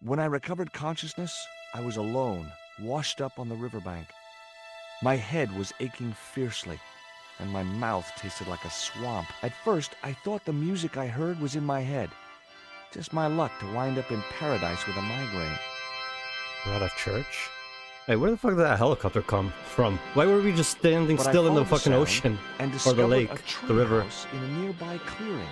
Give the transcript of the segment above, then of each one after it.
When I recovered consciousness, I was alone, washed up on the riverbank. My head was aching fiercely, and my mouth tasted like a swamp. At first, I thought the music I heard was in my head. Just my luck to wind up in paradise with a migraine. We're at a church? Hey, where the fuck did that helicopter come from? Why were we just standing still in the fucking ocean? Or the lake, the river? In a nearby clearing.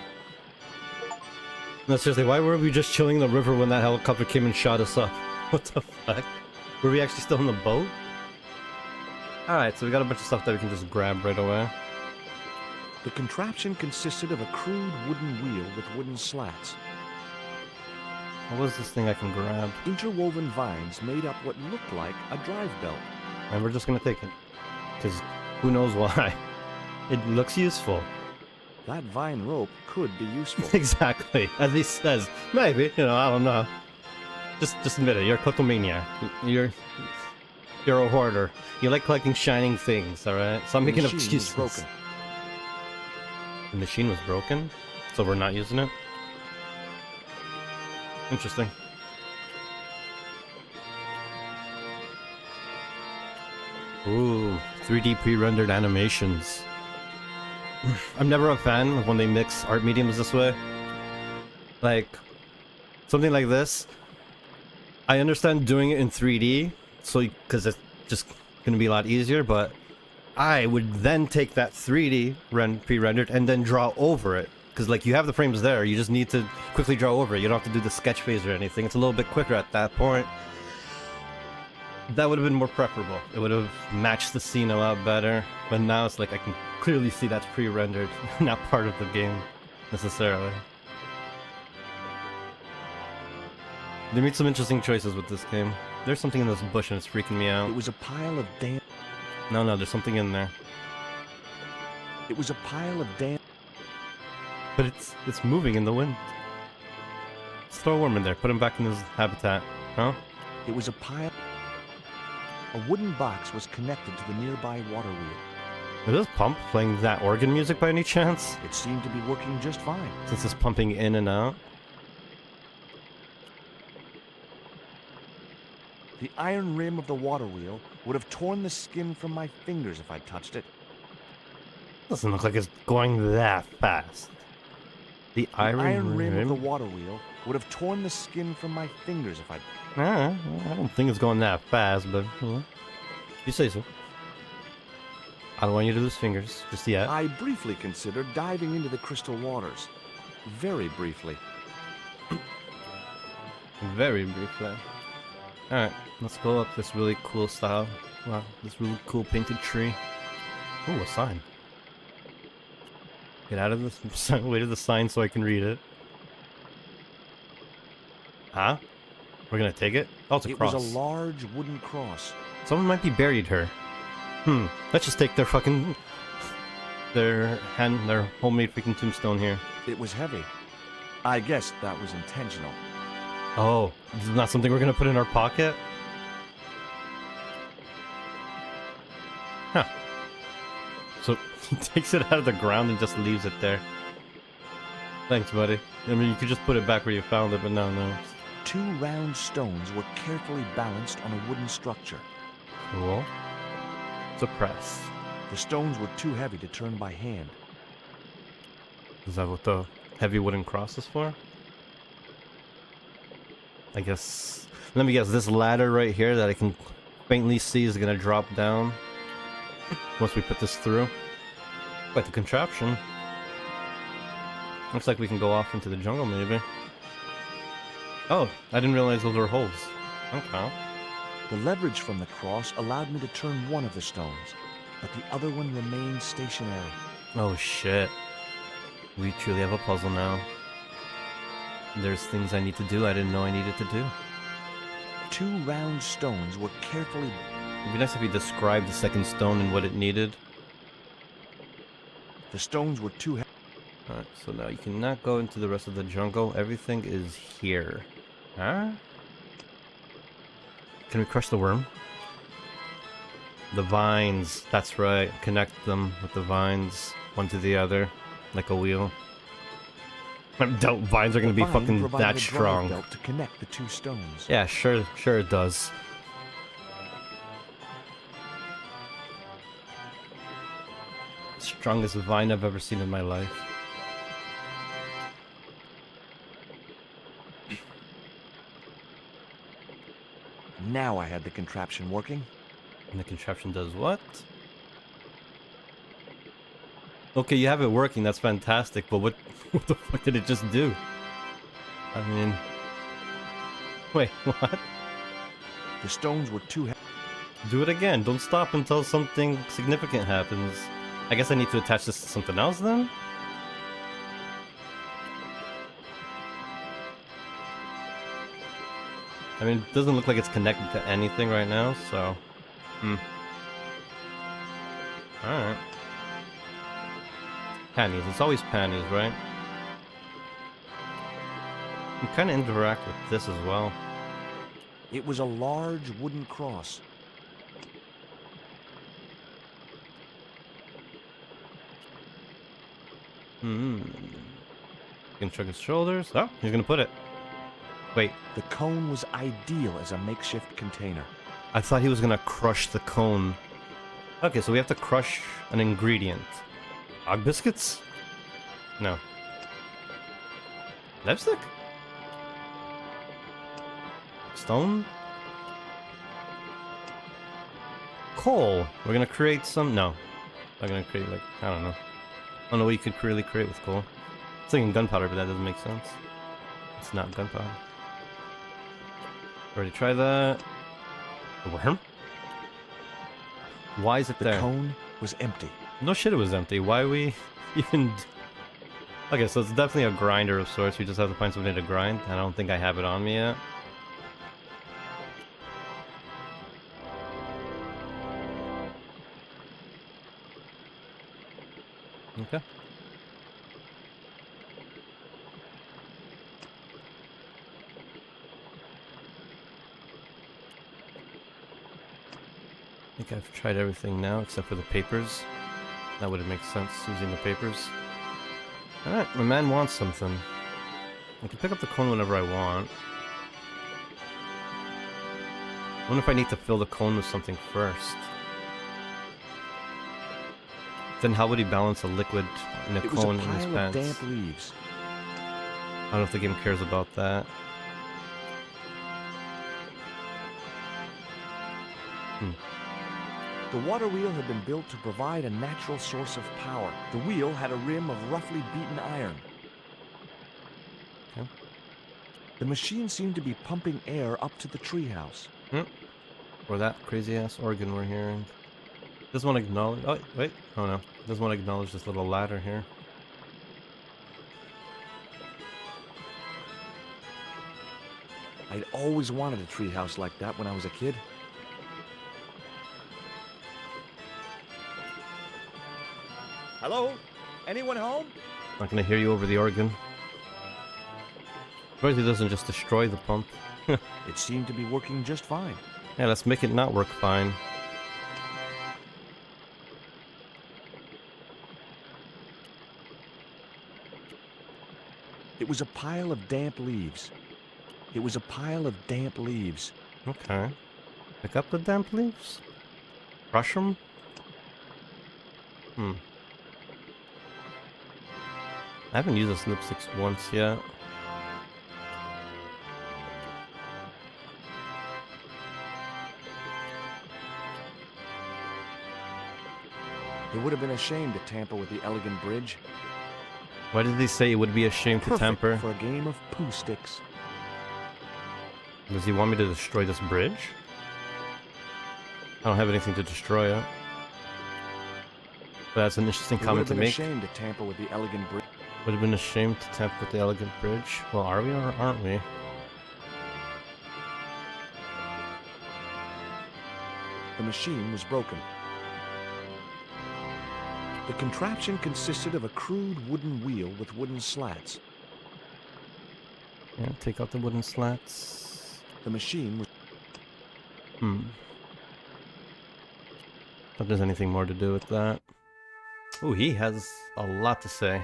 No, seriously, why were we just chilling in the river when that helicopter came and shot us up? What the fuck? Were we actually still in the boat? Alright, so we got a bunch of stuff that we can just grab right away. The contraption consisted of a crude wooden wheel with wooden slats. What was this thing I can grab? Interwoven vines made up what looked like a drive belt. And we're just gonna take it. Because who knows why? It looks useful. That vine rope could be useful. Exactly. At least says. Maybe, you know, I don't know. Just admit it, you're a kleptomaniac. You're a hoarder. You like collecting shining things, alright? Stop making up excuses. Broken. The machine was broken? So we're not using it? Interesting. Ooh, 3D pre-rendered animations. I'm never a fan of when they mix art mediums this way. Like, something like this. I understand doing it in 3D, so because it's just gonna be a lot easier, but I would then take that 3D pre-rendered and then draw over it. Because, like, you have the frames there, you just need to quickly draw over it. You don't have to do the sketch phase or anything. It's a little bit quicker at that point. That would have been more preferable. It would have matched the scene a lot better. But now it's like I can clearly see that's pre-rendered, not part of the game, necessarily. They made some interesting choices with this game. There's something in this bush and it's freaking me out. It was a pile of damn... No, there's something in there. It was a pile of damn... But it's moving in the wind. Let's throw a worm in there. Put him back in his habitat. Huh? It was a pile... A wooden box was connected to the nearby water wheel. Is this pump playing that organ music by any chance? It seemed to be working just fine. Since it's pumping in and out. The iron rim of the water wheel would have torn the skin from my fingers if I touched it. Doesn't look like it's going that fast. The iron rim of the water wheel would have torn the skin from my fingers if I... I don't think it's going that fast, but you say so. I don't want you to lose fingers just yet. I briefly considered diving into the crystal waters. Very briefly. Very briefly. Alright, let's go up this really cool style. Wow, this really cool painted tree. Ooh, a sign. Get out of this. Wait to the sign so I can read it. Huh? We're gonna take it? Oh, it's a cross. It was a large wooden cross. Someone might be buried here. Let's just take their fucking... their homemade freaking tombstone here. It was heavy. I guess that was intentional. Oh, this is not something we're gonna put in our pocket? Huh. So, he takes it out of the ground and just leaves it there. Thanks, buddy. I mean, you could just put it back where you found it, but no. 2 round stones were carefully balanced on a wooden structure. Cool. It's a press. The stones were too heavy to turn by hand. Is that what the heavy wooden cross is for? I guess... Let me guess, this ladder right here that I can faintly see is gonna drop down once we put this through. Quite the contraption. Looks like we can go off into the jungle, maybe. Oh, I didn't realize those were holes. Okay. The leverage from the cross allowed me to turn one of the stones, but the other one remained stationary. Oh shit. We truly have a puzzle now. There's things I need to do I didn't know I needed to do. 2 round stones were carefully... It'd be nice if you described the second stone and what it needed. The stones were too heavy. Alright, so now you cannot go into the rest of the jungle. Everything is here. Huh? Can we crush the worm? The vines. That's right. Connect them with the vines, one to the other, like a wheel. I doubt vines are gonna The be vine fucking provided that a drive strong. belt to connect the two stones. Yeah, sure it does. Strongest vine I've ever seen in my life. Now I had the contraption working. And the contraption does what? Okay, you have it working, that's fantastic, but what what the fuck did it just do? I mean... Wait, what? The stones were too heavy. Do it again, don't stop until something significant happens. I guess I need to attach this to something else then? I mean, it doesn't look like it's connected to anything right now, so... Alright. Panties, it's always panties, right? You kind of interact with this as well. It was a large wooden cross. Can shrug his shoulders. Oh, he's gonna put it. Wait, The cone was ideal as a makeshift container. I thought he was gonna crush the cone. Okay, so we have to crush an ingredient. Hog biscuits? No. Lipstick? Stone? Coal. We're gonna create some... No. I'm gonna create, like, I don't know. I don't know what you could really create with coal. It's thinking gunpowder, but that doesn't make sense. It's not gunpowder. Already try that. A worm? Why is it The there? cone was empty. No shit, it was empty. Why we even... Okay, so it's definitely a grinder of sorts. We just have to find something to grind. I don't think I have it on me yet. Okay. I think I've tried everything now except for the papers. That would make sense using the papers. Alright, my man wants something. I can pick up the cone whenever I want. I wonder if I need to fill the cone with something first. Then how would he balance a liquid in a It was a cone in his pile of pants? damp leaves. I don't know if the game cares about that. The water wheel had been built to provide a natural source of power. The wheel had a rim of roughly beaten iron. Okay. The machine seemed to be pumping air up to the treehouse. Or that crazy ass organ we're hearing. Doesn't want to acknowledge. Oh, wait. Oh no. Doesn't want to acknowledge this little ladder here. I'd always wanted a treehouse like that when I was a kid. Hello? Anyone home? Not gonna hear you over the organ. Surprised he doesn't just destroy the pump. It seemed to be working just fine. Yeah, let's make it not work fine. It was a pile of damp leaves. It was a pile of damp leaves. Okay. Pick up the damp leaves? Crush them? I haven't used this lipsticks once yet. It would have been a shame to tamper with the elegant bridge. Why did they say it would be a shame to Perfect tamper? for a game of poo sticks. Does he want me to destroy this bridge? I don't have anything to destroy it. But that's an interesting It would comment have to been a make. shame to tamper with the elegant bridge. Would have been a shame to tamper with the elegant bridge. Well, are we or aren't we? The machine was broken. The contraption consisted of a crude wooden wheel with wooden slats. Yeah, take out the wooden slats. The machine was... If there's anything more to do with that. Ooh, he has a lot to say.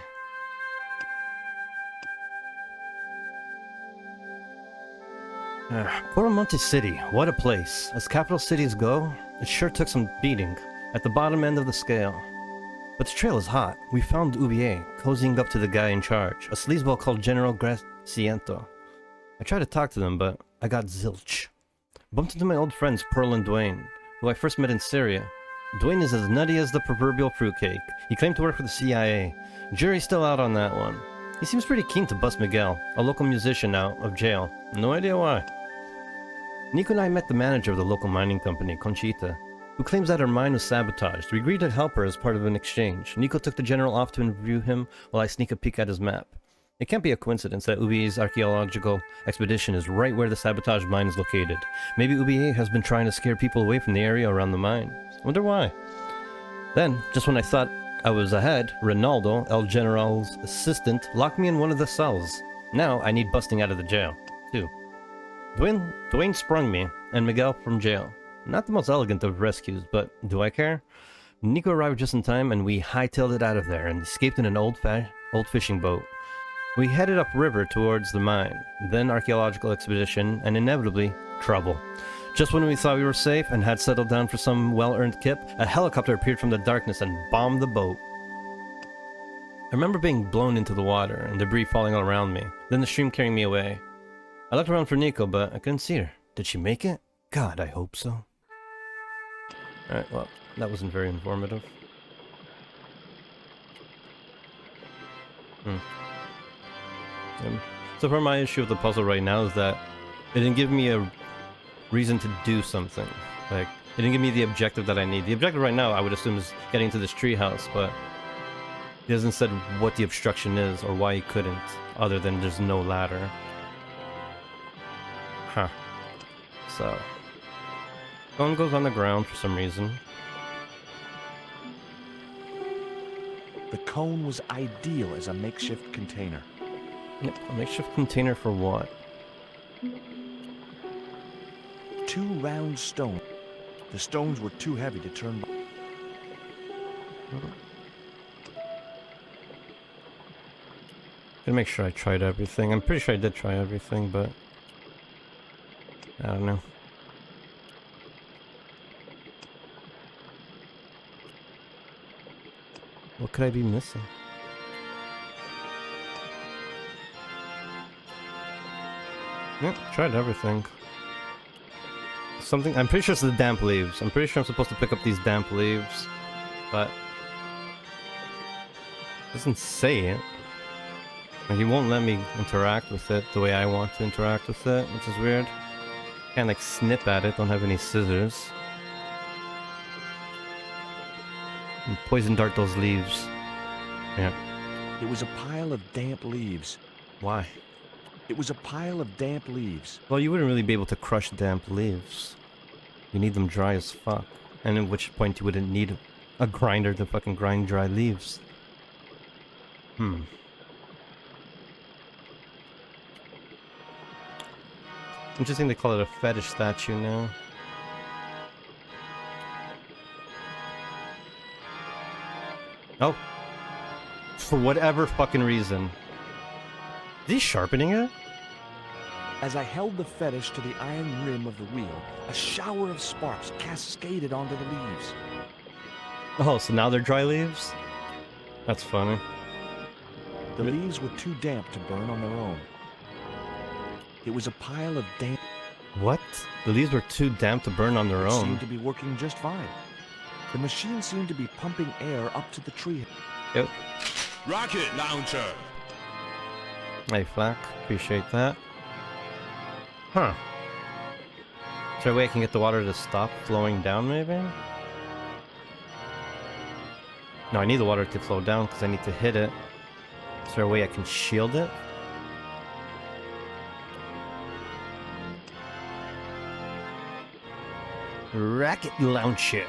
Poromonte City, what a place. As capital cities go, it sure took some beating, at the bottom end of the scale. But the trail is hot. We found Ubier, cozying up to the guy in charge, a sleazeball called General Graciento. I tried to talk to them, but I got zilch. Bumped into my old friends Pearl and Dwayne, who I first met in Syria. Dwayne is as nutty as the proverbial fruitcake. He claimed to work for the CIA. Jury's still out on that one. He seems pretty keen to bust Miguel, a local musician out of jail. No idea why. Nico and I met the manager of the local mining company, Conchita, who claims that her mine was sabotaged. We agreed to help her as part of an exchange. Nico took the general off to interview him while I sneak a peek at his map. It can't be a coincidence that Ubier's archaeological expedition is right where the sabotaged mine is located. Maybe Ubier has been trying to scare people away from the area around the mine. Wonder why. Then, just when I thought I was ahead, Ronaldo, El General's assistant, locked me in one of the cells. Now I need busting out of the jail, too. Dwayne sprung me, and Miguel from jail. Not the most elegant of rescues, but do I care? Nico arrived just in time, and we hightailed it out of there and escaped in an old fishing boat. We headed upriver towards the mine, then archaeological expedition, and inevitably, trouble. Just when we thought we were safe and had settled down for some well-earned kip, a helicopter appeared from the darkness and bombed the boat. I remember being blown into the water and debris falling all around me, then the stream carrying me away. I looked around for Nico, but I couldn't see her. Did she make it? God, I hope so. Alright, well, that wasn't very informative. So far my issue with the puzzle right now is that it didn't give me a reason to do something. Like, it didn't give me the objective that I need. The objective right now, I would assume, is getting to this treehouse, but he hasn't said what the obstruction is or why he couldn't, other than there's no ladder. Huh. So, phone goes on the ground for some reason. The cone was ideal as a makeshift container. Yep, a makeshift container for what? 2 round stones. The stones were too heavy to turn. Gotta make sure I tried everything. I'm pretty sure I did try everything, but I don't know. What could I be missing? Yep, tried everything. Something, I'm pretty sure it's the damp leaves. I'm pretty sure I'm supposed to pick up these damp leaves, but it doesn't say it. Like, he won't let me interact with it the way I want to interact with it, which is weird. Can't like snip at it, don't have any scissors. And poison dart those leaves. Yeah. It was a pile of damp leaves. Why? It was a pile of damp leaves. Well, you wouldn't really be able to crush damp leaves. You need them dry as fuck. And at which point you wouldn't need a grinder to fucking grind dry leaves. Interesting they call it a fetish statue now. Oh. For whatever fucking reason. Is he sharpening it? As I held the fetish to the iron rim of the wheel, a shower of sparks cascaded onto the leaves. Oh, so now they're dry leaves? That's funny. The leaves were too damp to burn on their own. It was a pile of damp... What? The leaves were too damp to burn on their It own. seemed to be working just fine. The machine seemed to be pumping air up to the tree. Yep. Rocket launcher. Hey, Flack. Appreciate that. Huh. Is there a way I can get the water to stop flowing down, maybe? No, I need the water to flow down because I need to hit it. Is there a way I can shield it? Rocket launcher.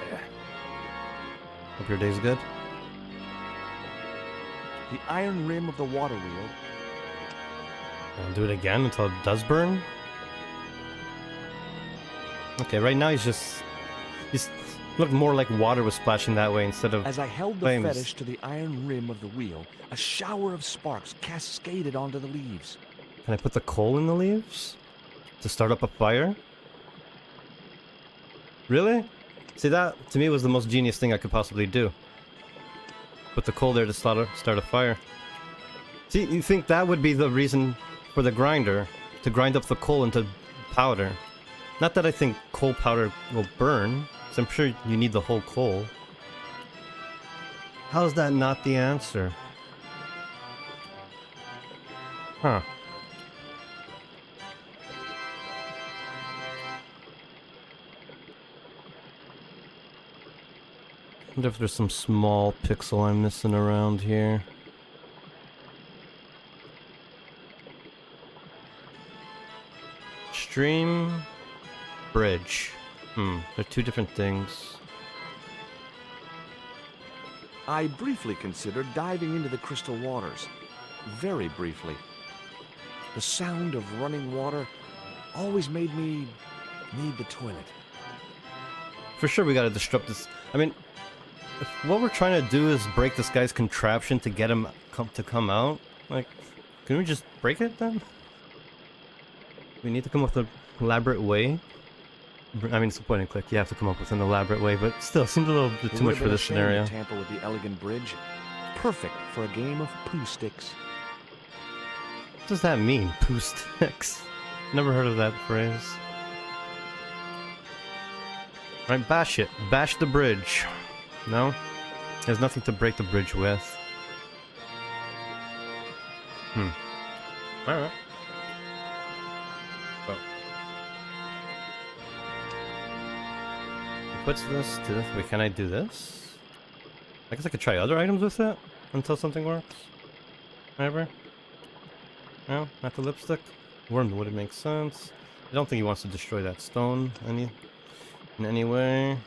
Hope your day's good. The iron rim of the water wheel. I'll do it again until it does burn. Okay, right now he's looked more like water was splashing that way instead of As I held the flames. fetish to the iron rim of the wheel, a shower of sparks cascaded onto the leaves. Can I put the coal in the leaves? To start up a fire? Really? See, that to me was the most genius thing I could possibly do. Put the coal there to start a fire. See, you think that would be the reason for the grinder, to grind up the coal into powder. Not that I think coal powder will burn, because I'm sure you need the whole coal. How is that not the answer? Huh. I wonder if there's some small pixel I'm missing around here. Stream... Bridge. They're two different things. I briefly considered diving into the crystal waters. Very briefly. The sound of running water always made me need the toilet. For sure we gotta disrupt this. I mean, if what we're trying to do is break this guy's contraption to get him to come out, like, can we just break it then? We need to come up with an elaborate way. I mean, it's a point and click. You have to come up with an elaborate way, but still, it seems a little bit too much for this scenario. Tamper with the elegant bridge. Perfect for a game of poo sticks. What does that mean, poo sticks? Never heard of that phrase. Alright, bash it. Bash the bridge. No? There's nothing to break the bridge with. Alright. Oh. Puts this to this. Wait, can I do this? I guess I could try other items with it until something works. Whatever. No, not the lipstick. Worm wouldn't make sense. I don't think he wants to destroy that stone in any way.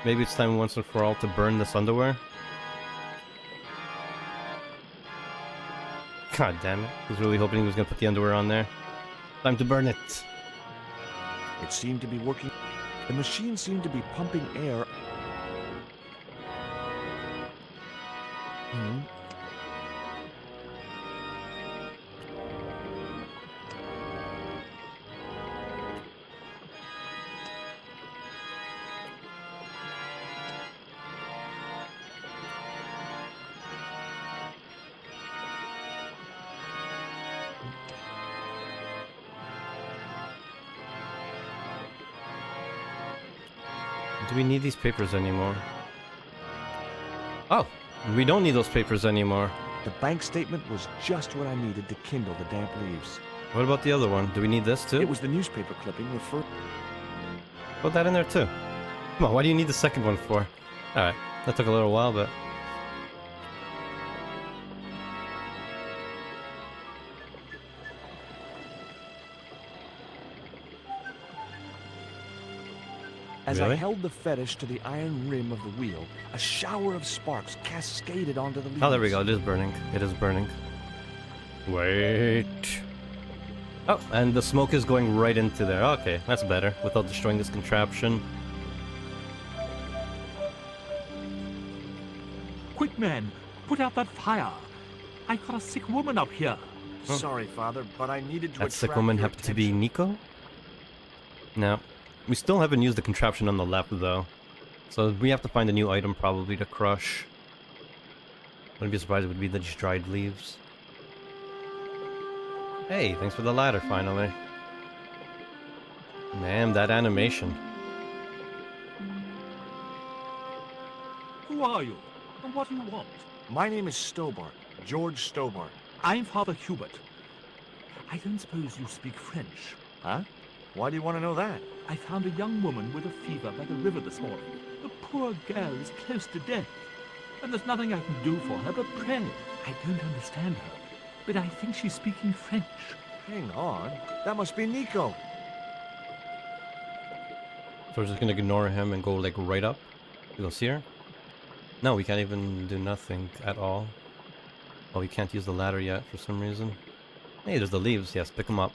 Maybe it's time once and for all to burn this underwear. God damn it. I was really hoping he was going to put the underwear on there. Time to burn it. It seemed to be working. The machine seemed to be pumping air. Do we need these papers anymore? Oh, we don't need those papers anymore. The bank statement was just what I needed to kindle the damp leaves. What about the other one? Do we need this too? It was the newspaper clipping referred. Put that in there too. Come on, why do you need the second one for? Alright, that took a little while, but... As I Really? held the fetish to the iron rim of the wheel, a shower of sparks cascaded onto the leaves. Oh, there we go. It is burning. It is burning. Wait. Oh, and the smoke is going right into there. Okay, that's better. Without destroying this contraption. Quick, men! Put out that fire! I've got a sick woman up here. Sorry, Father, but I needed to That sick attract woman your happened to be attention. Nico? No. We still haven't used the contraption on the left, though. So we have to find a new item, probably, to crush. Wouldn't be surprised if it would be the just dried leaves. Hey, thanks for the ladder, finally. Man, that animation. Who are you? And what do you want? My name is Stobbart, George Stobbart. I'm Father Hubert. I don't suppose you speak French. Huh? Why do you want to know that? I found a young woman with a fever by the river this morning. The poor girl is close to death. And there's nothing I can do for her but pray. I don't understand her, but I think she's speaking French. Hang on. That must be Nico. So we're just gonna ignore him and go, like, right up? We go see her? No, we can't even do nothing at all. Oh, we can't use the ladder yet for some reason. Hey, there's the leaves. Yes, pick them up.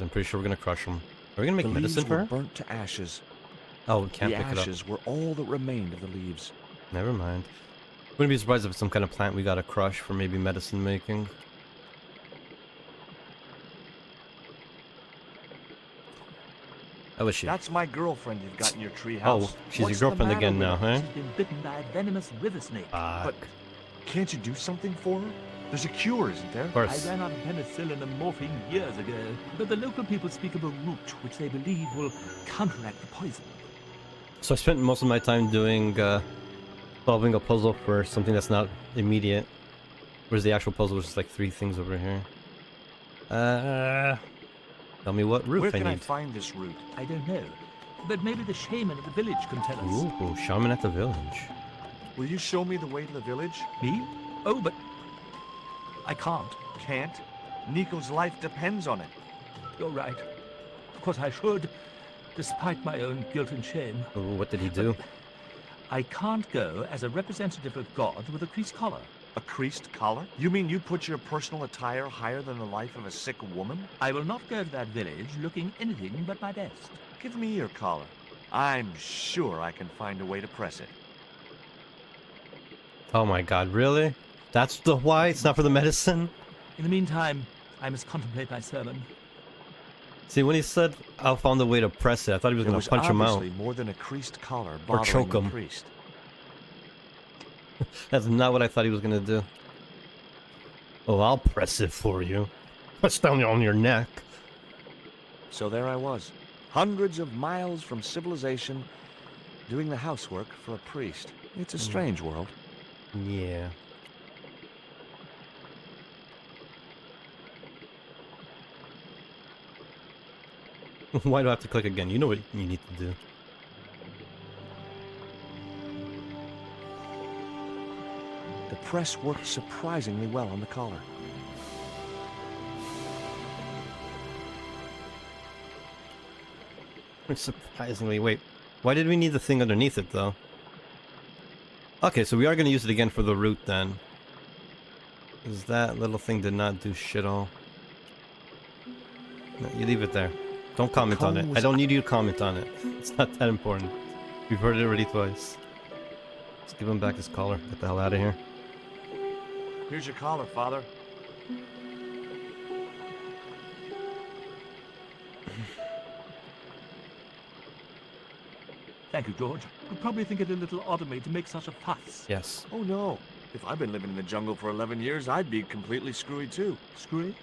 I'm pretty sure we're gonna crush them. Are we gonna make The medicine leaves for were her? burnt to ashes. Oh, we can't The pick it up. ashes were all that remained of the leaves. Never mind. Wouldn't be surprised if it's some kind of plant we gotta crush for maybe medicine making. How was she? That's my girlfriend you've got in your treehouse. Oh, she's What's your the girlfriend matter again with now, her? huh? She's been bitten by a venomous river snake. Fuck. Can't you do something for her? There's a cure, isn't there? Of course. I ran out of penicillin and morphine years ago, but the local people speak of a root which they believe will counteract the poison. So I spent most of my time doing, solving a puzzle for something that's not immediate. Where's the actual puzzle, which is like 3 things over here. Tell me what root Where I can I need. find this root? I don't know, but maybe the shaman of the village can tell us. Ooh, shaman at the village. Will you show me the way to the village? Me? Oh, but I can't. Can't. Nico's life depends on it. You're right. Of course I should, despite my own guilt and shame. Ooh, what did he do? I can't go as a representative of God with a creased collar. A creased collar? You mean you put your personal attire higher than the life of a sick woman? I will not go to that village looking anything but my best. Give me your collar. I'm sure I can find a way to press it. Oh my god, really? That's the why? It's not for the medicine? In the meantime, I must contemplate my sermon. See, when he said, I'll find a way to press it, I thought he was There gonna was punch him out. obviously more than a creased collar Or bothering choke the him. priest. That's not what I thought he was gonna do. Oh, I'll press it for you. Press down on your neck. So there I was, hundreds of miles from civilization, doing the housework for a priest. It's a strange world. Yeah. Why do I have to click again? You know what you need to do. The press worked surprisingly well on the collar. Surprisingly, wait. Why did we need the thing underneath it, though? Okay, so we are going to use it again for the root, then. Because that little thing did not do shit all. No, you leave it there. Don't comment on it. I don't need you to comment on it. It's not that important. We've heard it already twice. Let's give him back his collar. Get the hell out of here. Here's your collar, Father. Thank you, George. You'd probably think it a little odd of me to make such a fuss. Yes. Oh no. If I'd been living in the jungle for 11 years, I'd be completely screwy too. Screwy?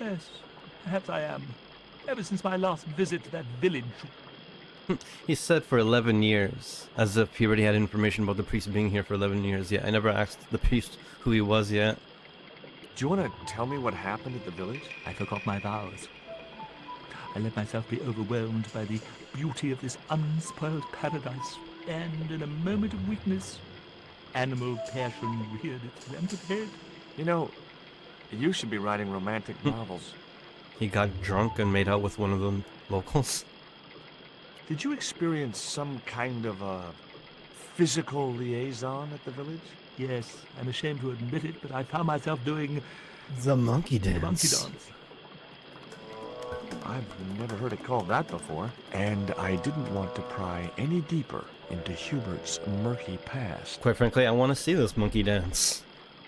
Yes, perhaps I am. Ever since my last visit to that village. He said for 11 years, as if he already had information about the priest being here for 11 years. Yeah, I never asked the priest who he was yet. Do you want to tell me what happened at the village? I forgot my vows. I let myself be overwhelmed by the beauty of this unspoiled paradise, and in a moment of weakness, animal passion reared its rampant head. You know, you should be writing romantic novels. He got drunk and made out with one of the locals. Did you experience some kind of a physical liaison at the village? Yes, I'm ashamed to admit it, but I found myself doing The monkey the dance. monkey dance. I've never heard it called that before. And I didn't want to pry any deeper into Hubert's murky past. Quite frankly, I want to see this monkey dance.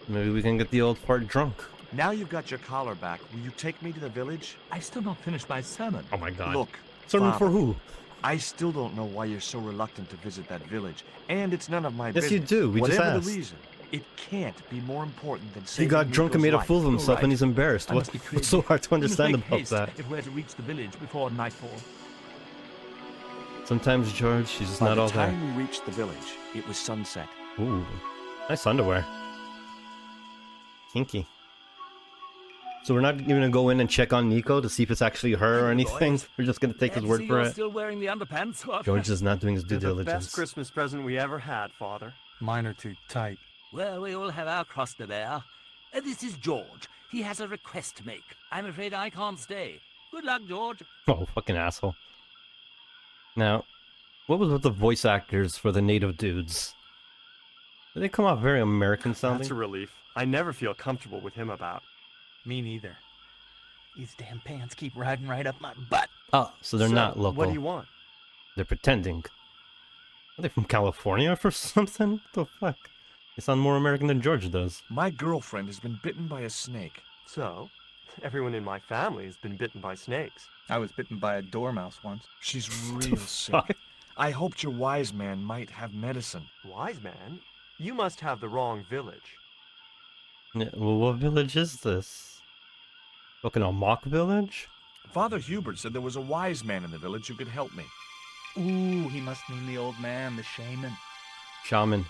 Maybe we can get the old fart drunk. Now you've got your collar back, will you take me to the village? I've still not finished my sermon. Oh my god. Look, Sermon for Father, who? I still don't know why you're so reluctant to visit that village, and it's none of my Yes, business. you do. We just Whatever asked. the reason, it can't be more important than He saving got drunk and Nico's made a life. fool of himself right. and he's embarrassed. I must be What's crazy. so hard to We must understand make about haste that? if we're to reach the village before nightfall. Sometimes, George, she's just By not the all there. time we reached the village, it was sunset. Ooh, nice underwear. Kinky. So we're not even gonna go in and check on Nico to see if it's actually her or anything. We're just gonna take his word for it. Still wearing the underpants. George is not doing his due They're the diligence. best Christmas present we ever had, Father. Mine are too tight. Well, we all have our cross to bear. This is George. He has a request to make. I'm afraid I can't stay. Good luck, George. Oh, fucking asshole. Now, what was with the voice actors for the native dudes? Did they come off very American sounding? That's a relief. I never feel comfortable with him about. Me neither. These damn pants keep riding right up my butt. Oh, so they're not local. What do you want? They're pretending. Are they from California or something? What the fuck? They sound more American than George does. My girlfriend has been bitten by a snake. So, Everyone in my family has been bitten by snakes. I was bitten by a dormouse once. She's real sick. I hoped your wise man might have medicine. Wise man? You must have the wrong village. Yeah, well, what village is this? Fucking a mock village? Father Hubert said there was a wise man in the village who could help me. Ooh, he must mean the old man, the shaman. Shaman.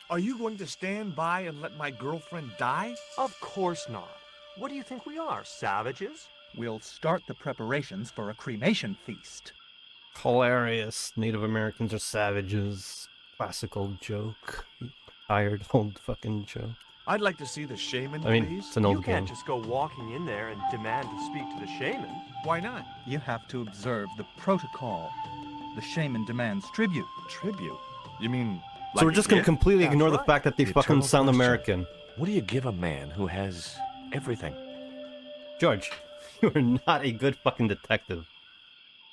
Are you going to stand by and let my girlfriend die? Of course not. What do you think we are, savages? We'll start the preparations for a cremation feast. Hilarious. Native Americans are savages. Classical joke. Tired old fucking joke. I'd like to see the shaman, I mean, please. it's an You old can't game. just go walking in there and demand to speak to the shaman. Why not? You have to observe the protocol. The shaman demands tribute. Tribute? You mean So we're just gonna completely That's ignore the right. fact that they The fucking eternal sound question. American. What do you give a man who has everything? George, you are not a good fucking detective.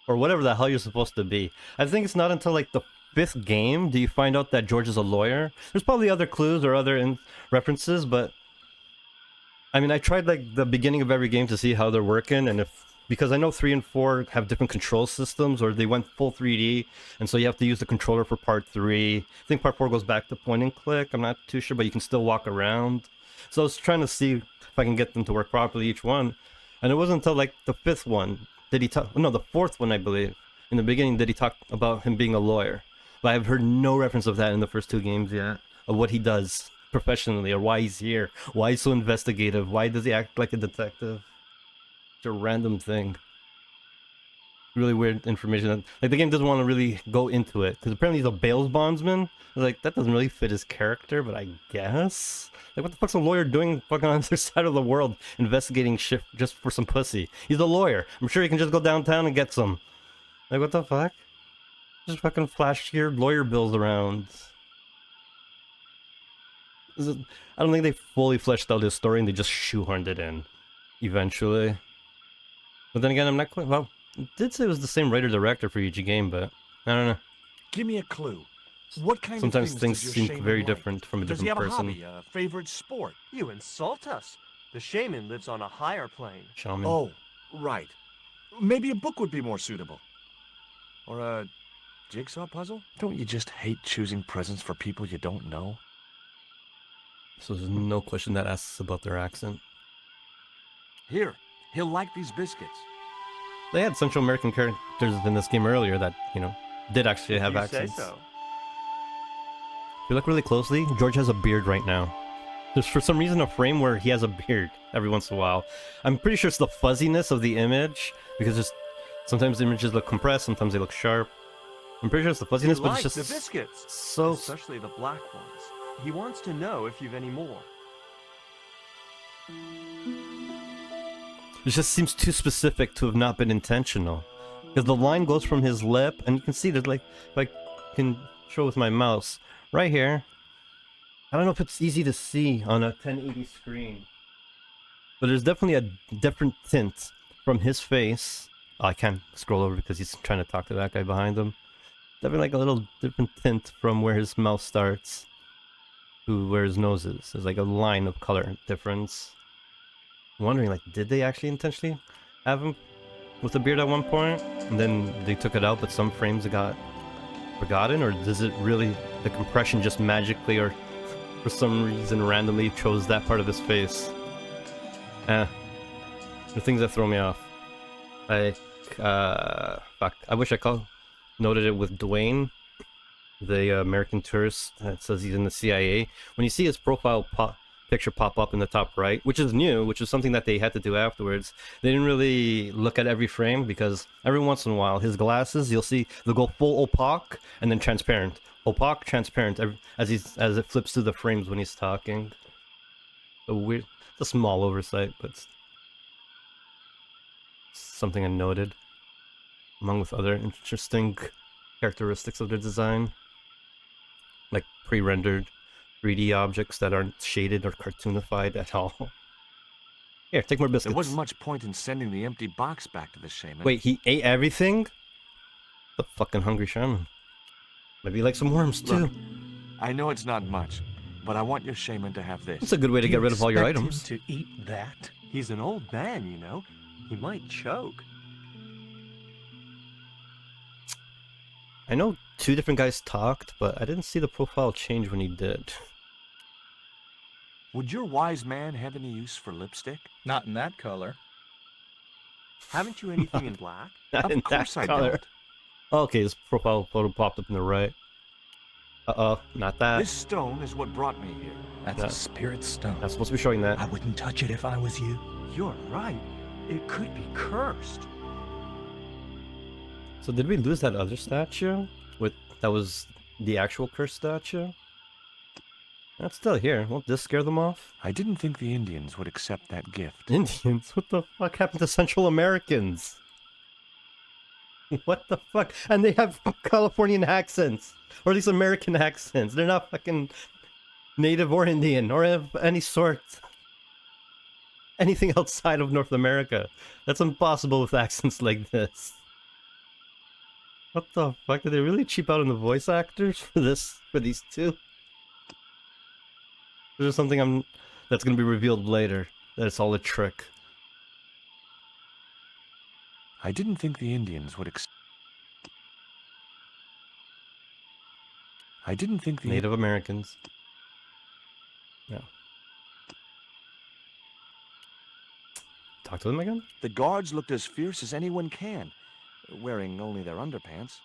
Or whatever the hell you're supposed to be. I think it's not until like the 5th game do you find out that George is a lawyer. There's probably other clues or other references, but I mean, I tried like the beginning of every game to see how they're working, and because I know 3 and 4 have different control systems, or they went full 3D, and so you have to use the controller for part 3. I think part 4 goes back to point and click. I'm not too sure, but you can still walk around. So I was trying to see if I can get them to work properly each one, and it wasn't until like the 5th one did he talk. No, the 4th one I believe. In the beginning, did he talk about him being a lawyer? But I've heard no reference of that in the first 2 games yet, of what he does professionally, or why he's here, why he's so investigative, why does he act like a detective. It's a random thing. Really weird information. Like, the game doesn't want to really go into it, because apparently he's a bail bondsman. Like, that doesn't really fit his character, but I guess? Like, what the fuck's a lawyer doing fucking on the other side of the world, investigating shit just for some pussy? He's a lawyer. I'm sure he can just go downtown and get some. Like, what the fuck? Just fucking flash your lawyer bills around. I don't think they fully fleshed out his story, and they just shoehorned it in eventually. But then again, I'm not quite... Well, it did say it was the same writer-director for each game, but I don't know. Give me a clue. What kind Sometimes of things does your seem shaman very like? different from a Does he different have a person. hobby, a favorite sport? You insult us. The shaman lives on a higher plane. Shaman. Oh, right. Maybe a book would be more suitable. Or a jigsaw puzzle? Don't you just hate choosing presents for people you don't know? So there's no question that asks about their accent. Here, he'll like these biscuits. They had Central American characters in this game earlier that, you know, did actually have You accents. say so. If you look really closely, George has a beard right now. There's for some reason a frame where he has a beard every once in a while. I'm pretty sure it's the fuzziness of the image, because just sometimes the images look compressed, sometimes they look sharp. I'm pretty sure it's the He fuzziness, but likes it's just the biscuits, so... especially the black ones. He wants to know if you've any more. It just seems too specific to have not been intentional. Because the line goes from his lip, and you can see that, like, if I can show with my mouse, right here. I don't know if it's easy to see on a 1080 screen. But there's definitely a different tint from his face. Oh, I can't scroll over because he's trying to talk to that guy behind him. Definitely like a little different tint from where his mouth starts to where his nose is. There's like a line of color difference. I'm wondering, like, did they actually intentionally have him with a beard at one point, and then they took it out, but some frames got forgotten, or does it really, the compression just magically, or for some reason randomly chose that part of his face? The things that throw me off. Like, fuck, I wish I noted it with Dwayne, the American tourist that says he's in the CIA. When you see his profile picture pop up in the top right, which is new, which is something that they had to do afterwards. They didn't really look at every frame, because every once in a while his glasses, you'll see they'll go full opaque and then transparent, opaque, transparent, as it flips through the frames when he's talking. So weird. It's a small oversight, but it's something I noted, among with other interesting characteristics of the design, like pre-rendered 3D objects that aren't shaded or cartoonified at all. Here, take more biscuits. There wasn't much point in sending the empty box back to the shaman. Wait, he ate everything? The fucking hungry shaman. Maybe he likes some worms too. Look, I know it's not much, but I want your shaman to have this. It's a good way to Do get you rid of all your expect him items. to eat that? He's an old man, you know. He might choke. I know 2 different guys talked, but I didn't see the profile change when he did. Would your wise man have any use for lipstick? Not in that color. Haven't you anything in black? Not in Of course that I color. don't. Okay, his profile photo popped up in the right. Uh-oh, not that. This stone is what brought me here. That's Yeah. a spirit stone. Not supposed to be showing that. I wouldn't touch it if I was you. You're right. It could be cursed. So did we lose that other statue? That was the actual cursed statue? That's still here. Won't this scare them off? I didn't think the Indians would accept that gift. Indians? What the fuck happened to Central Americans? What the fuck? And they have Californian accents. Or at least American accents. They're not fucking native or Indian or of any sort. Anything outside of North America. That's impossible with accents like this. What the fuck? Did they really cheap out on the voice actors for these 2? There's something that's gonna be revealed later. That it's all a trick. I didn't think the Indians would I didn't think the Native Americans. Yeah. Talk to them again? The guards looked as fierce as anyone can, wearing only their underpants.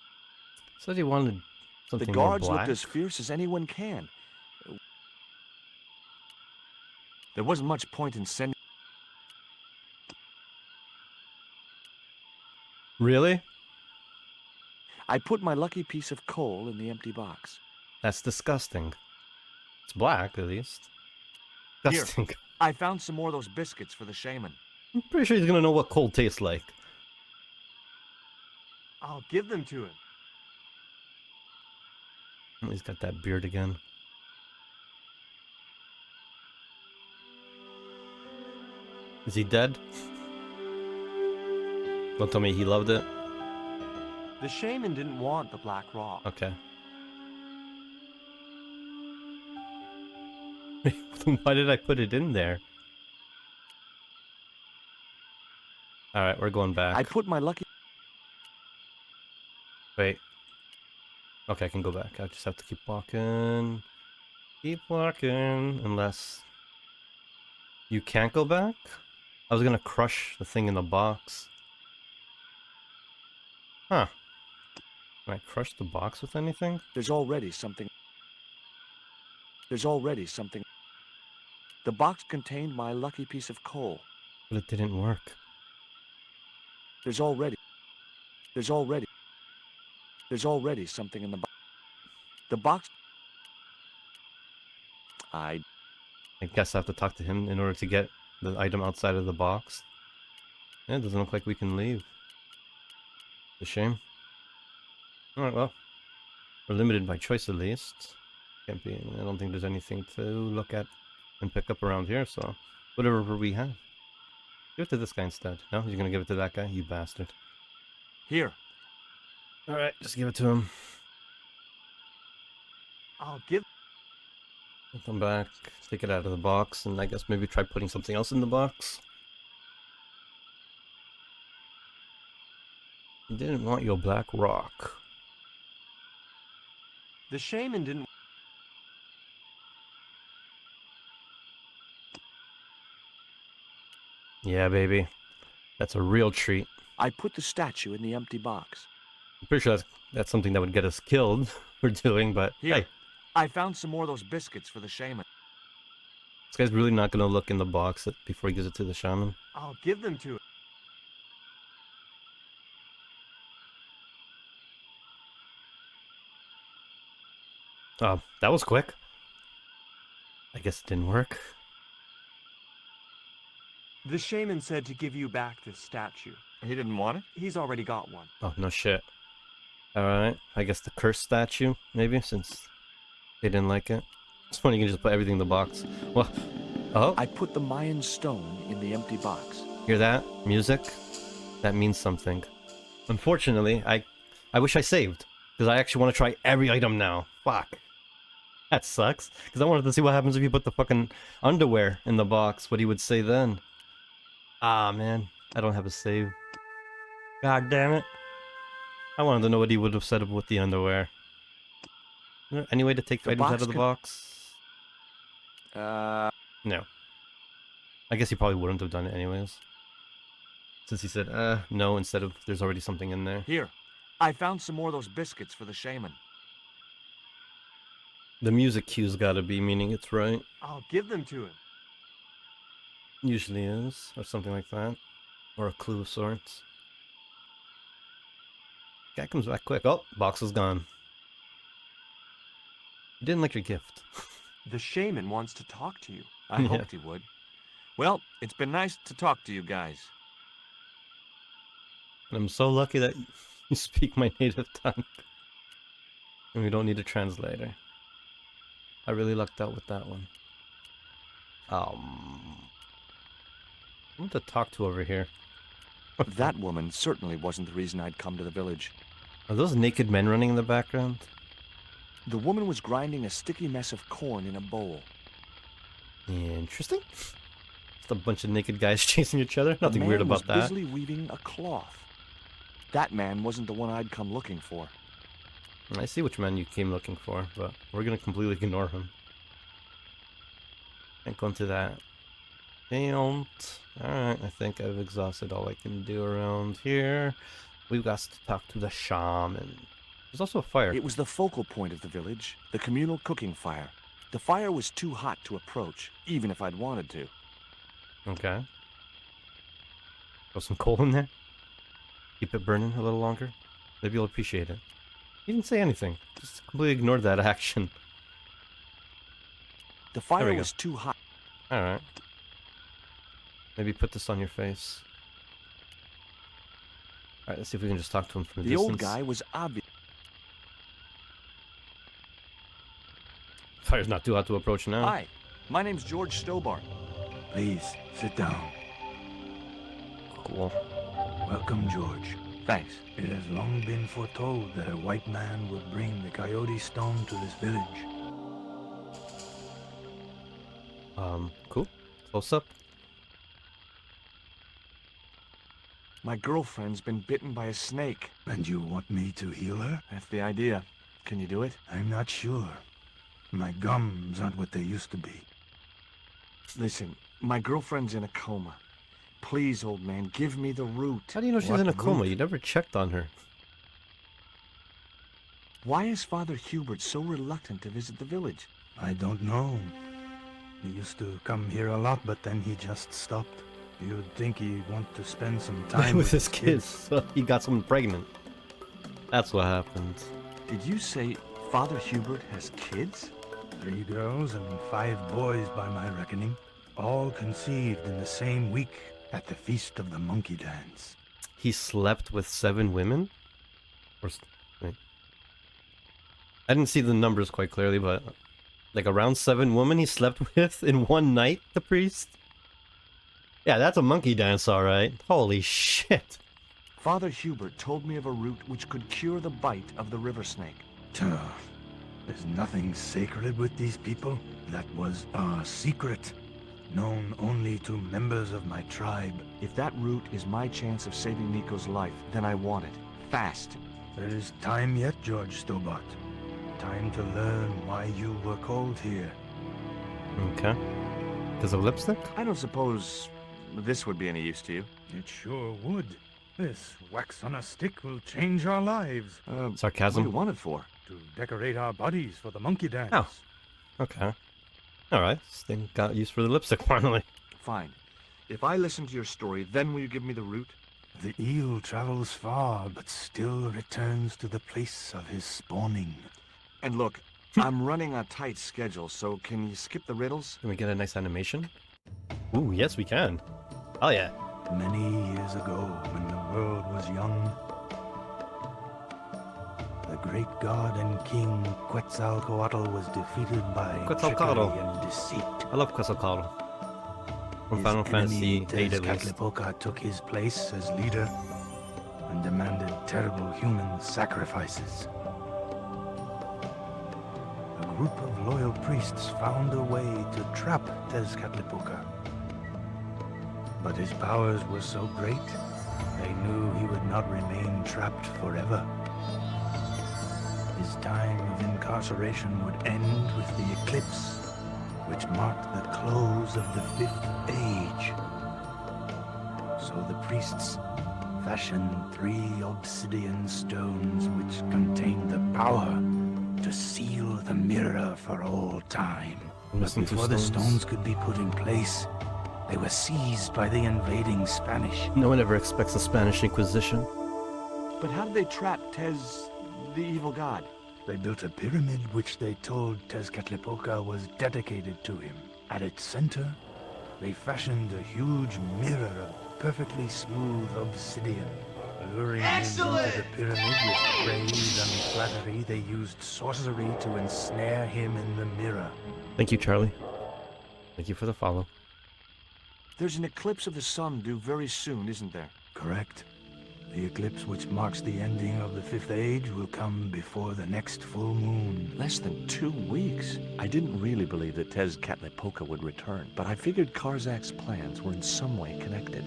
Said he wanted The something more guards black. looked as fierce as anyone can. There wasn't much point in sending. Really? I put my lucky piece of coal in the empty box. That's disgusting. It's black, at least. Here. Disgusting. I found some more of those biscuits for the shaman. I'm pretty sure he's gonna know what cold tastes like. I'll give them to him. He's got that beard again. Is he dead? Don't tell me he loved it. The shaman didn't want the black rock. Okay. Why did I put it in there? Alright, we're going back. I put my lucky. Wait. Okay, I can go back. I just have to keep walking. Keep walking. Unless... You can't go back? I was gonna crush the thing in the box. Huh. Can I crush the box with anything? There's already something. There's already something. The box contained my lucky piece of coal. But it didn't work. There's already something in the box. The box. I guess I have to talk to him in order to get the item outside of the box. Yeah, it doesn't look like we can leave. It's a shame. Alright, well. We're limited by choice at least. Can't be. I don't think there's anything to look at and pick up around here, so whatever we have. Give it to this guy instead. No, you're gonna give it to that guy? You bastard. Here. Alright, just give it to him. I'll give. We'll come back, take it out of the box, and I guess maybe try putting something else in the box. You didn't want your black rock. The shaman didn't. Yeah, baby. That's a real treat. I put the statue in the empty box. I'm pretty sure that's something that would get us killed for doing, but Here. hey, I found some more of those biscuits for the shaman. this guy's really not gonna look in the box before he gives it to the shaman. I'll give them to him. Oh, that was quick. I guess it didn't work. The shaman said to give you back this statue. He didn't want it? He's already got one. Oh, no shit. Alright, I guess the cursed statue, maybe, since they didn't like it. It's funny, you can just put everything in the box. Well, oh, I put the Mayan stone in the empty box. hear that? Music? That means something. Unfortunately, I wish I saved, because I actually want to try every item now. Fuck. That sucks. Because I wanted to see what happens if you put the fucking underwear in the box. What he would say then. Ah, man. I don't have a save. God damn it. I wanted to know what he would have said with the underwear. Is there any way to take The items out box of the could- box? No. I guess he probably wouldn't have done it anyways. Since he said, no, instead of there's already something in there. Here, I found some more of those biscuits for the shaman. The music cue's gotta be, meaning it's right. I'll give them to him. Usually is, or something like that. Or a clue of sorts. Guy comes back quick. Oh, box is gone. You didn't like your gift. The shaman wants to talk to you. I Yeah. hoped he would. Well, it's been nice to talk to you guys. And I'm so lucky that you speak my native tongue. And we don't need a translator. I really lucked out with that one. I want to talk to over here. That woman certainly wasn't the reason I'd come to the village. Are those naked men running in the background? The woman was grinding a sticky mess of corn in a bowl. Interesting. Just a bunch of naked guys chasing each other. Nothing The weird man about was that. busily weaving a cloth. That man wasn't the one I'd come looking for. I see which man you came looking for, but we're gonna completely ignore him. Can't go into that. Alright, I think I've exhausted all I can do around here. We've got to talk to the shaman. There's also a fire. It was the focal point of the village, the communal cooking fire. The fire was too hot to approach, even if I'd wanted to. Okay. Throw some coal in there. Keep it burning a little longer. Maybe you'll appreciate it. He didn't say anything. Just completely ignored that action. The There fire we go. was too hot. Alright. Maybe put this on your face. Alright, let's see if we can just talk to him from a The distance. old guy was obvious. Fire's not too hot to approach now. Hi, my name's George Stobbart. Please, sit down. Cool. Welcome, George. Thanks. It has long been foretold that a white man would bring the coyote stone to this village. Cool. Close up. My girlfriend's been bitten by a snake. And you want me to heal her? That's the idea. Can you do it? I'm not sure. My gums aren't what they used to be. Listen, my girlfriend's in a coma. Please, old man, give me the root. How do you know she's What in a coma? root? You never checked on her. Why is Father Hubert so reluctant to visit the village? I don't know. He used to come here a lot, but then he just stopped. You'd think he'd want to spend some time With his kids. So he got someone pregnant. That's what happened. Did you say Father Hubert has kids? 3 girls and 5 boys by my reckoning. All conceived in the same week at the Feast of the Monkey Dance. He slept with 7 women? Wait. I didn't see the numbers quite clearly, but like around 7 women he slept with in one night, the priest? Yeah, that's a monkey dance, alright. Holy shit. Father Hubert told me of a root which could cure the bite of the river snake. There's nothing sacred with these people. That was our secret, known only to members of my tribe. If that root is my chance of saving Nico's life, then I want it. Fast. There is time yet, George Stobbart. Time to learn why you were called here. Okay. Does a lipstick? I don't suppose this would be any use to you. It sure would. This wax on a stick will change our lives. What do you Sarcasm? want it for? To decorate our bodies for the monkey dance. Oh. Okay. Alright, this thing got used for the lipstick finally. Fine. If I listen to your story, then will you give me the root? The eel travels far, but still returns to the place of his spawning. And look, I'm running a tight schedule, so can you skip the riddles? Can we get a nice animation? Ooh, yes we can. Oh yeah. Many years ago, when the world was young, the great god and king Quetzalcoatl was defeated by Quetzalcoatl. trickery and deceit. I love Quetzalcoatl. From His Final Fantasy enemy, VIII at least. Tezcatlipoca took his place as leader and demanded terrible human sacrifices. A group of loyal priests found a way to trap Tezcatlipoca. But his powers were so great, they knew he would not remain trapped forever. His time of incarceration would end with the eclipse, which marked the close of the Fifth Age. So the priests fashioned 3 obsidian stones which contained the power to seal the mirror for all time. But before the stones could be put in place, they were seized by the invading Spanish. No one ever expects a Spanish Inquisition. But how did they trap Tez, the evil god? They built a pyramid which they told Tezcatlipoca was dedicated to him. At its center, they fashioned a huge mirror of perfectly smooth obsidian. Luring him into the pyramid with praise and flattery, they used sorcery to ensnare him in the mirror. Thank you, Charlie. Thank you for the follow. There's an eclipse of the sun due very soon, isn't there? Correct. The eclipse which marks the ending of the Fifth Age will come before the next full moon. Less than 2 weeks. I didn't really believe that Tezcatlipoca would return, but I figured Karzak's plans were in some way connected.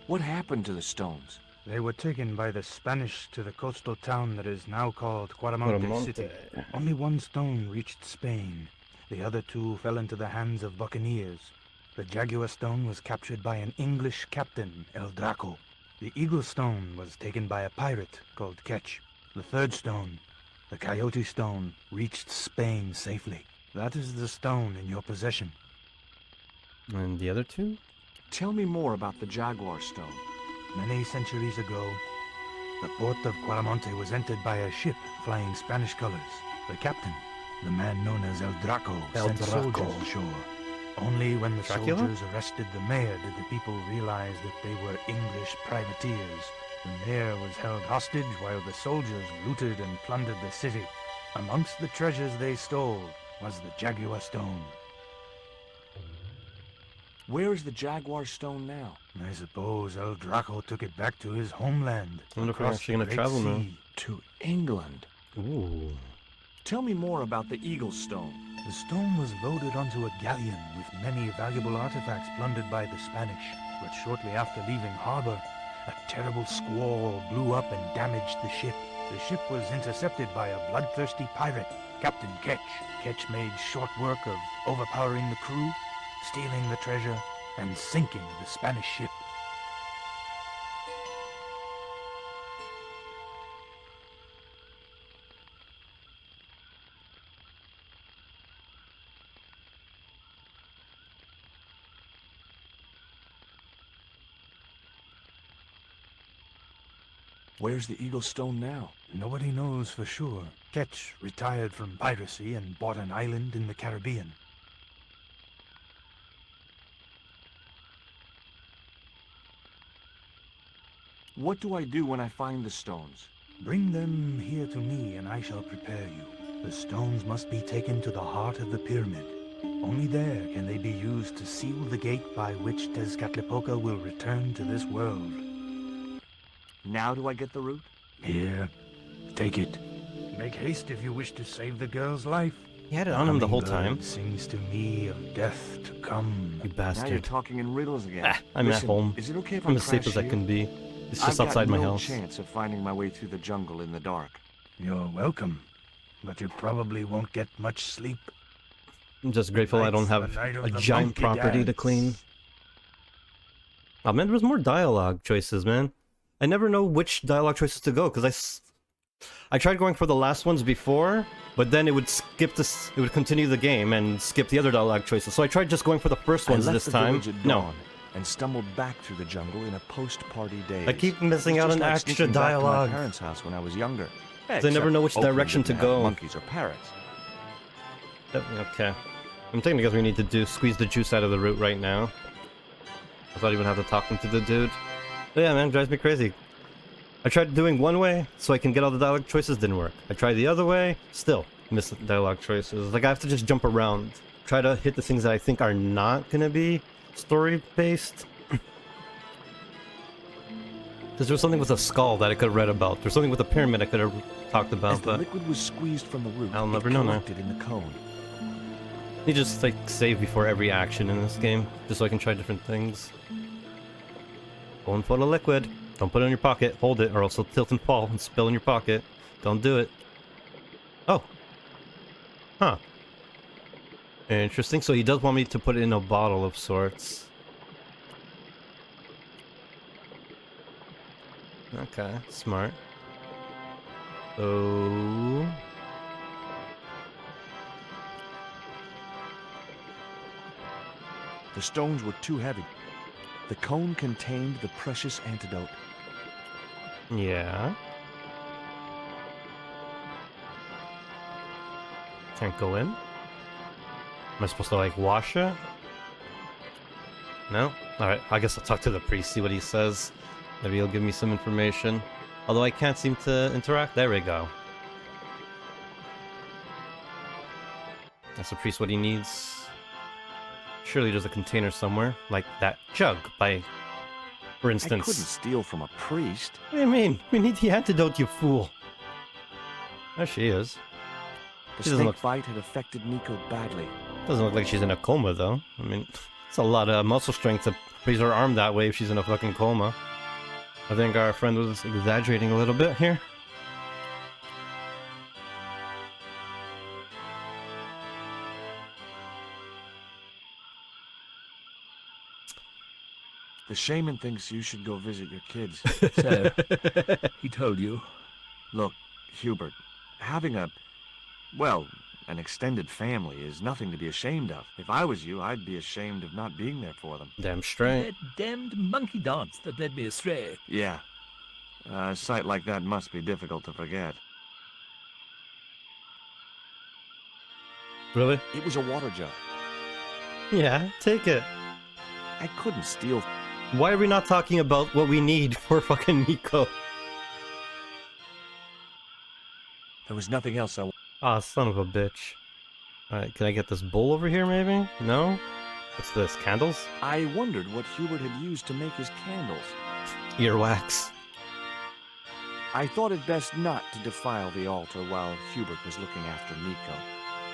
What happened to the stones? They were taken by the Spanish to the coastal town that is now called Cuaramonte City. Only 1 stone reached Spain. The other 2 fell into the hands of buccaneers. The Jaguar stone was captured by an English captain, El Draco. The Eagle stone was taken by a pirate called Ketch. The 3rd stone, the Coyote stone, reached Spain safely. That is the stone in your possession. And the other 2? Tell me more about the Jaguar stone. Many centuries ago, the port of Cuaramonte was entered by a ship flying Spanish colors. The captain, the man known as El Draco, sent soldiers ashore. Only when the soldiers arrested the mayor did the people realize that they were English privateers. The mayor was held hostage while the soldiers looted and plundered the city. Amongst the treasures they stole was the Jaguar stone. Where is the Jaguar stone now? I suppose El Draco took it back to his homeland. I wonder if we're actually going to travel now. To England. Ooh. Tell me more about the Eagle stone. The stone was loaded onto a galleon with many valuable artifacts plundered by the Spanish. But shortly after leaving harbor, a terrible squall blew up and damaged the ship. The ship was intercepted by a bloodthirsty pirate, Captain Ketch. Ketch made short work of overpowering the crew, stealing the treasure, and sinking the Spanish ship. Where's the Eagle stone now? Nobody knows for sure. Ketch retired from piracy and bought an island in the Caribbean. What do I do when I find the stones? Bring them here to me and I shall prepare you. The stones must be taken to the heart of the pyramid. Only there can they be used to seal the gate by which Tezcatlipoca will return to this world. Now do I get the root? Here, take it. Make haste if you wish to save the girl's life. He had it on him the whole time. Hummingbird sings to me of death to come. You Now you're bastard. talking in riddles again. I'm Listen, at home. Is it okay if I'm I as safe crash as I here? can be. It's just I've outside got my no house. chance of finding my way through the jungle in the dark. You're welcome, but you probably won't get much sleep. I'm just grateful I don't have a giant property to clean. Oh man, there was more dialogue choices, man. I never know which dialogue choices to go, because I tried going for the last ones before, but then it would skip this, it would continue the game and skip the other dialogue choices. So I tried just going for the first ones I left this the time. village at No. dawn and stumbled back through the jungle in a post-party daze. I keep missing It's out just on like extra sneaking back to dialogue. my parents' house when I was younger. I never know which Except direction Oakland to didn't have go. Monkeys or parrots. Okay. I'm thinking because we need to squeeze the juice out of the root right now. I thought he would have to talk to the dude. But yeah, man, it drives me crazy. I tried doing one way so I can get all the dialogue choices, didn't work. I tried the other way, still miss the dialogue choices. Like I have to just jump around, try to hit the things that I think are not gonna be story based. Because there was something with a skull that I could have read about. There's something with a pyramid I could have talked about, As the but liquid was squeezed from the root, I'll never it know now. collected in the cone. you just like save before every action in this game, just so I can try different things. Going for the liquid. Don't put it in your pocket. Hold it, or else it'll tilt and fall and spill in your pocket. Don't do it. Oh. Huh. Interesting. So he does want me to put it in a bottle of sorts. Okay, smart. So... The stones were too heavy. The cone contained the precious antidote. yeah. Can't go in? Am I supposed to like wash it? No? Alright, I guess I'll talk to the priest, see what he says. Maybe he'll give me some information. Although I can't seem to interact. There we go. That's the priest what he needs. Surely there's a container somewhere, like that jug by, for I instance. couldn't steal from a priest. What do you mean? We need the antidote, you fool. There she is. The She doesn't snake look- bite had affected Nico badly. Doesn't look like she's in a coma, though. I mean, it's a lot of muscle strength to raise her arm that way if she's in a fucking coma. I think our friend was exaggerating a little bit here. The shaman thinks you should go visit your kids. So, he told you. Look, Hubert, having well, an extended family is nothing to be ashamed of. If I was you, I'd be ashamed of not being there for them. Damn straight. That damned monkey dance that led me astray. Yeah. A sight like that must be difficult to forget. Really? It was a water jug. Yeah, take it. I couldn't steal. Why are we not talking about what we need for fucking Nico? There was nothing else I... Ah, son of a bitch. Alright, can I get this bowl over here, maybe? No? What's this? Candles? I wondered what Hubert had used to make his candles. Earwax. I thought it best not to defile the altar while Hubert was looking after Nico.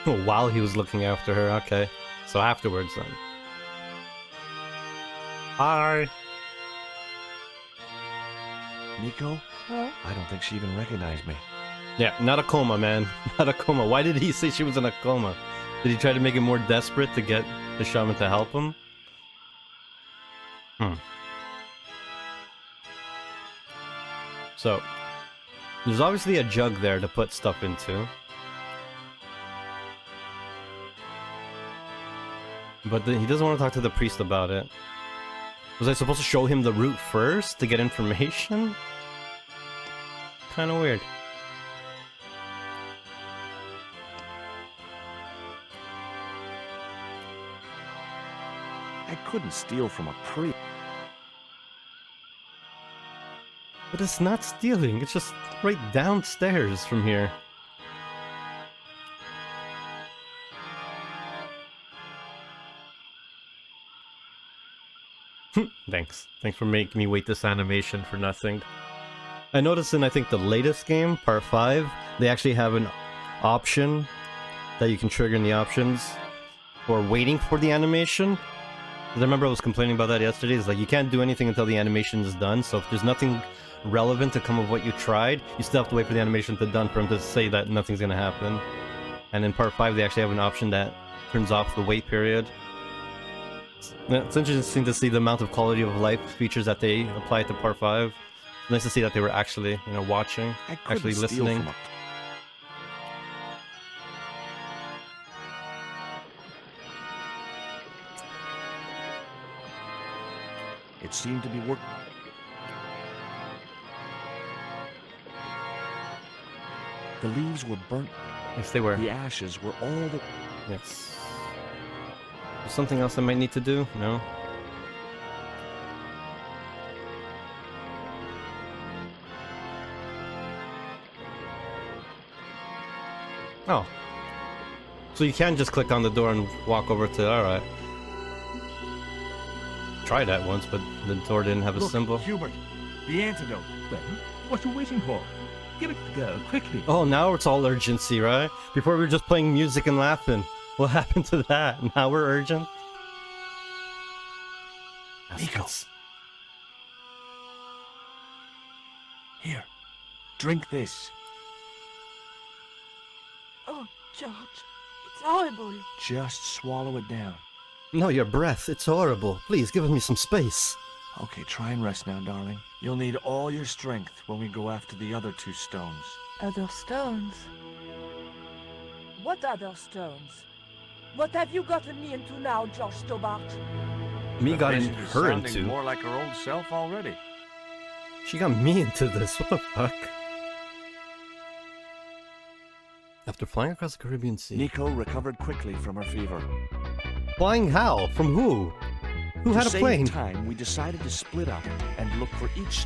Oh, while he was looking after her, okay. So afterwards, then. Hi! Nico? I don't think she even recognized me. Yeah, not a coma, man. Not a coma. Why did he say she was in a coma? Did he try to make it more desperate to get the shaman to help him? So, there's obviously a jug there to put stuff into. But he doesn't want to talk to the priest about it. Was I supposed to show him the route first to get information? Kind of weird. I couldn't steal from a priest. But it's not stealing, it's just right downstairs from here. Thanks. Thanks for making me wait this animation for nothing. I noticed in, I think, the latest game, Part 5, they actually have an option that you can trigger in the options for waiting for the animation. 'Cause I remember I was complaining about that yesterday. It's like you can't do anything until the animation is done, so if there's nothing relevant to come of what you tried, you still have to wait for the animation to be done for him to say that nothing's gonna happen. And in Part 5, they actually have an option that turns off the wait period. It's interesting to see the amount of quality of life features that they applied to Part 5. It's nice to see that they were actually, you know, watching, I couldn't actually steal listening. from a... It seemed to be working. The leaves were burnt. Yes, they were. The ashes were all the... Yes. There's something else I might need to do? No? Oh. So you can just click on the door and walk over to... Alright. Tried that once, but the door didn't have a Look, symbol. Hubert, The antidote. Well, what are you waiting for? Give it to the girl, quickly. Oh, now it's all urgency, right? Before we were just playing music and laughing. What happened to that? Now we're urgent? Nico. Here, drink this. Oh, George, it's horrible. Just swallow it down. No, your breath. It's horrible. Please, give me some space. Okay, try and rest now, darling. You'll need all your strength when we go after the other 2 stones. Other stones? What other stones? What have you gotten me into now, George Stobbart? Me got She's her sounding into. more like her old self already. She got me into this. What the fuck? After flying across the Caribbean Sea. Nico recovered quickly from her fever. Flying how? From who? Who had a to plane? save time, we decided to split up and look for each